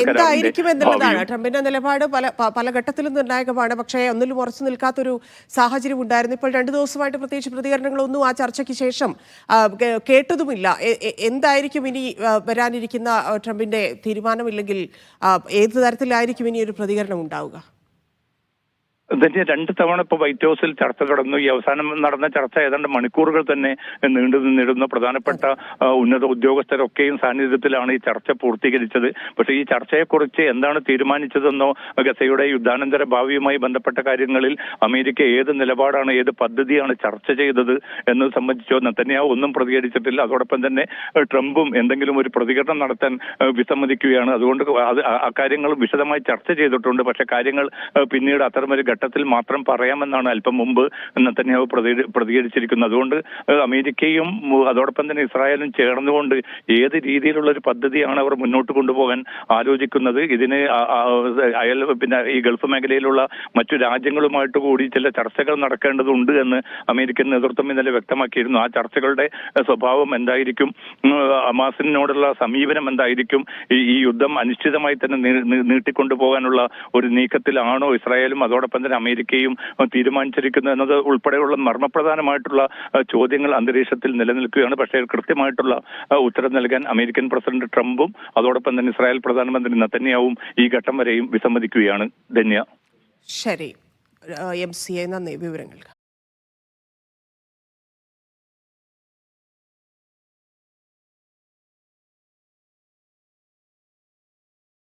എന്തായിരിക്കും എന്നുള്ളതാണ് ട്രംപിന്റെ നിലപാട്. പല ഘട്ടത്തിലും നിർണായകമാണ്. പക്ഷേ ഒന്നിലും ഉറച്ചു നിൽക്കാത്തൊരു സാഹചര്യം ഉണ്ടായിരുന്നു. ഇപ്പോൾ 2 ദിവസമായിട്ട് പ്രത്യേകിച്ച് പ്രതികരണങ്ങളൊന്നും ആ ചർച്ചയ്ക്ക് ശേഷം കേട്ടതുമില്ല. എന്തായിരിക്കും ഇനി വരാനിരിക്കുന്ന ട്രംപിന്റെ തീരുമാനമില്ലെങ്കിൽ ഏത് തരത്തിലായിരിക്കും ഇനി ഒരു പ്രതികരണം ഉണ്ടാവുക? തന്നെ 2 തവണ ഇപ്പോൾ വൈറ്റ് ഹൗസിൽ ചർച്ച കടന്നു. ഈ അവസാനം നടന്ന ചർച്ച ഏതാണ്ട് മണിക്കൂറുകൾ തന്നെ നീണ്ടു നിന്നിരുന്ന പ്രധാനപ്പെട്ട ഉന്നത ഉദ്യോഗസ്ഥരൊക്കെയും സാന്നിധ്യത്തിലാണ് ഈ ചർച്ച പൂർത്തീകരിച്ചത്. പക്ഷേ ഈ ചർച്ചയെക്കുറിച്ച് എന്താണ് തീരുമാനിച്ചതെന്നോ ഗസയുടെ യുദ്ധാനന്തര ഭാവിയുമായി ബന്ധപ്പെട്ട കാര്യങ്ങളിൽ അമേരിക്ക ഏത് നിലപാടാണ്, ഏത് പദ്ധതിയാണ് ചർച്ച ചെയ്തത് എന്നത് സംബന്ധിച്ചോ നെതന്യാഹു ഒന്നും പ്രതികരിച്ചിട്ടില്ല. അതോടൊപ്പം തന്നെ ട്രംപും എന്തെങ്കിലും ഒരു പ്രതികരണം നടത്താൻ വിസമ്മതിക്കുകയാണ്. അതുകൊണ്ട് അക്കാര്യങ്ങൾ വിശദമായി ചർച്ച ചെയ്തിട്ടുണ്ട്. പക്ഷേ കാര്യങ്ങൾ പിന്നീട് അത്തരമൊരു ഘട്ടത്തിൽ മാത്രം പറയാമെന്നാണ് അല്പം മുമ്പ് നെതന്യാഹു പ്രതികരിച്ചിരിക്കുന്നത്. അതുകൊണ്ട് അമേരിക്കയും അതോടൊപ്പം തന്നെ ഇസ്രായേലും ചേർന്നുകൊണ്ട് ഏത് രീതിയിലുള്ള ഒരു പദ്ധതിയാണ് അവർ മുന്നോട്ട് കൊണ്ടുപോകാൻ ആലോചിക്കുന്നത്, ഇതിന് പിന്നെ ഈ ഗൾഫ് മേഖലയിലുള്ള മറ്റു രാജ്യങ്ങളുമായിട്ട് കൂടി ചില ചർച്ചകൾ നടക്കേണ്ടതുണ്ട് എന്ന് അമേരിക്കൻ നേതൃത്വം ഇന്നലെ വ്യക്തമാക്കിയിരുന്നു. ആ ചർച്ചകളുടെ സ്വഭാവം എന്തായിരിക്കും, ഹമാസിനോടുള്ള സമീപനം എന്തായിരിക്കും, ഈ യുദ്ധം അനിശ്ചിതമായി തന്നെ നീട്ടിക്കൊണ്ടുപോകാനുള്ള ഒരു നീക്കത്തിലാണോ ഇസ്രായേലും അതോടൊപ്പം തന്നെ അമേരിക്കയും തീരുമാനിച്ചിരിക്കുന്നത് എന്നത് ഉൾപ്പെടെയുള്ള മർമ്മപ്രധാനമായിട്ടുള്ള ചോദ്യങ്ങൾ അന്തരീക്ഷത്തിൽ നിലനിൽക്കുകയാണ്. പക്ഷേ കൃത്യമായിട്ടുള്ള ഉത്തരം നൽകാൻ അമേരിക്കൻ പ്രസിഡന്റ് ട്രംപും അതോടൊപ്പം തന്നെ ഇസ്രായേൽ പ്രധാനമന്ത്രി നെതന്യാഹുവും ഈ ഘട്ടം വരെയും വിസമ്മതിക്കുകയാണ്. ധന്യ. ശരി, MCA നന്ദി വിവരങ്ങൾക്ക്.